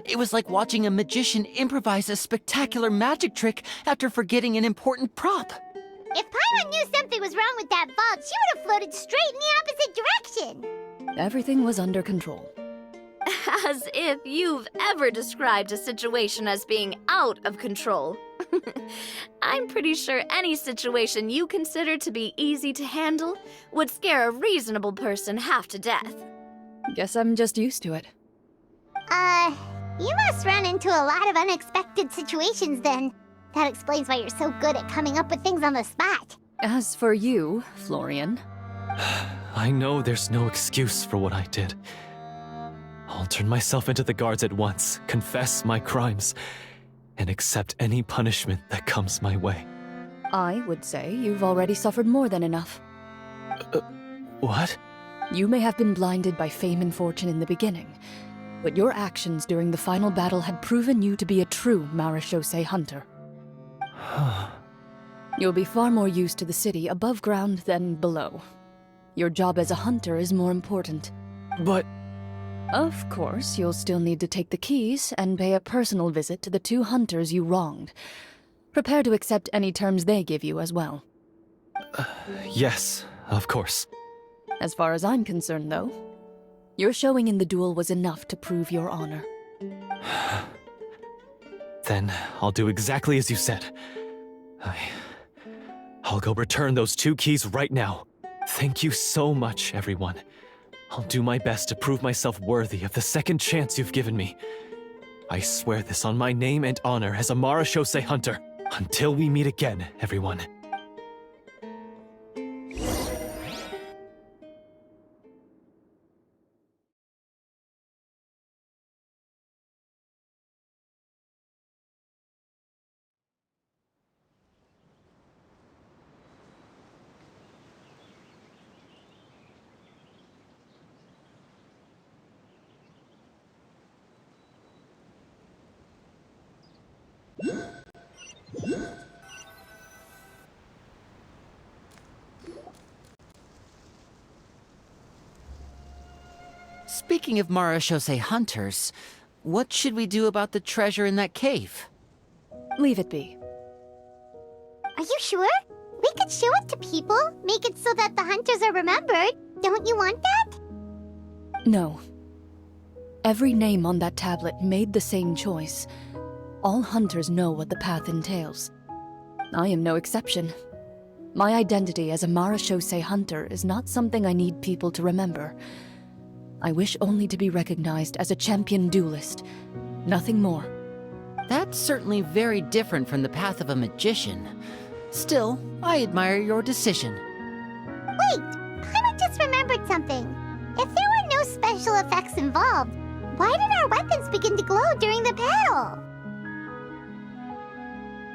it was like watching a magician improvise a spectacular magic trick after forgetting an important prop. If Paimon knew something was wrong with that vault, she would have floated straight in the opposite direction. Everything was under control. As if you've ever described a situation as being out of control. I'm pretty sure any situation you consider to be easy to handle would scare a reasonable person half to death. Guess I'm just used to it. You must run into a lot of unexpected situations then. That explains why you're so good at coming up with things on the spot. As for you, Florian, I know there's no excuse for what I did. I'll turn myself into the guards at once, confess my crimes, and accept any punishment that comes my way. I would say you've already suffered more than enough. What? You may have been blinded by fame and fortune in the beginning, but your actions during the final battle had proven you to be a true marechaussee hunter. You'll be far more used to the city above ground than below. Your job as a hunter is more important. But... Of course, you'll still need to take the keys and pay a personal visit to the 2 hunters you wronged. Prepare to accept any terms they give you as well. Yes, of course. As far as I'm concerned, though, your showing in the duel was enough to prove your honor. Then I'll do exactly as you said. I'll go return those 2 keys right now. Thank you so much, everyone. I'll do my best to prove myself worthy of the second chance you've given me. I swear this on my name and honor as a marechaussee hunter. Until we meet again, everyone. Speaking of marechaussee hunters, what should we do about the treasure in that cave? Leave it be. Are you sure? We could show it to people, make it so that the hunters are remembered. Don't you want that? No. Every name on that tablet made the same choice. All hunters know what the path entails. I am no exception. My identity as a marechaussee hunter is not something I need people to remember. I wish only to be recognized as a champion duelist. Nothing more. That's certainly very different from the path of a magician. Still, I admire your decision. Wait, I just remembered something. If there were no special effects involved, why did our weapons begin to glow during the battle?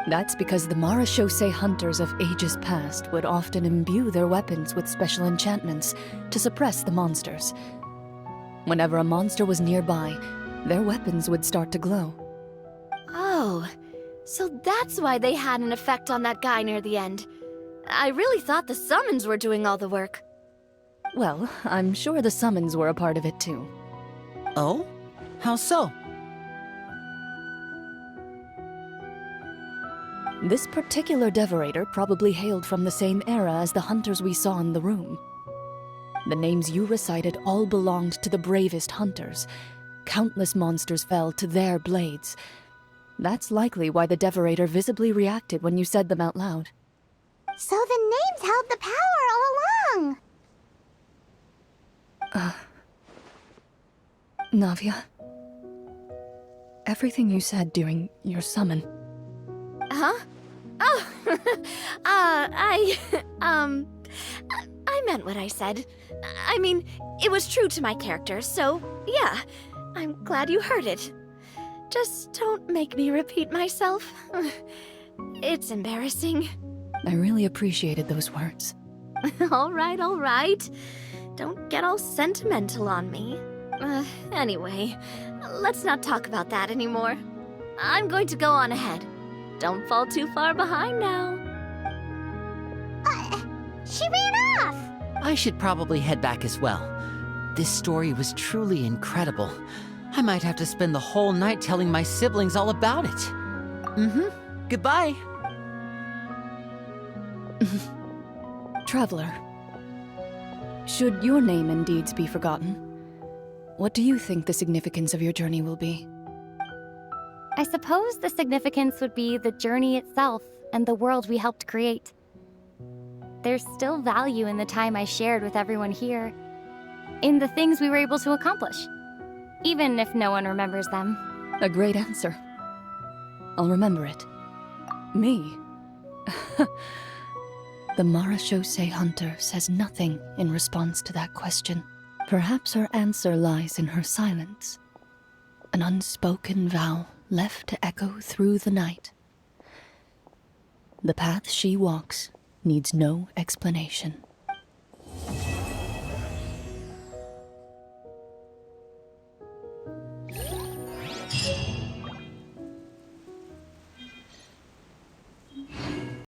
That's because the marechaussee hunters of ages past would often imbue their weapons with special enchantments to suppress the monsters. Whenever a monster was nearby, their weapons would start to glow. Oh, so that's why they had an effect on that guy near the end. I really thought the summons were doing all the work. Well, I'm sure the summons were a part of it too. Oh? How so? This particular devorator probably hailed from the same era as the hunters we saw in the room. The names you recited all belonged to the bravest hunters. Countless monsters fell to their blades. That's likely why the devorator visibly reacted when you said them out loud. So the names held the power all along! Navia, everything you said during your summon. Huh? Oh, I meant what I said. I mean, it was true to my character, so yeah, I'm glad you heard it. Just don't make me repeat myself. It's embarrassing. I really appreciated those words. All right. Don't get all sentimental on me. Anyway, let's not talk about that anymore. I'm going to go on ahead. Don't fall too far behind now. She ran off! I should probably head back as well. This story was truly incredible. I might have to spend the whole night telling my siblings all about it. Goodbye. Traveler, should your name and deeds be forgotten, what do you think the significance of your journey will be? I suppose the significance would be the journey itself and the world we helped create. There's still value in the time I shared with everyone here, in the things we were able to accomplish, even if no one remembers them. A great answer. I'll remember it. Me? The Marachose hunter says nothing in response to that question. Perhaps her answer lies in her silence. An unspoken vow left to echo through the night. The path she walks needs no explanation.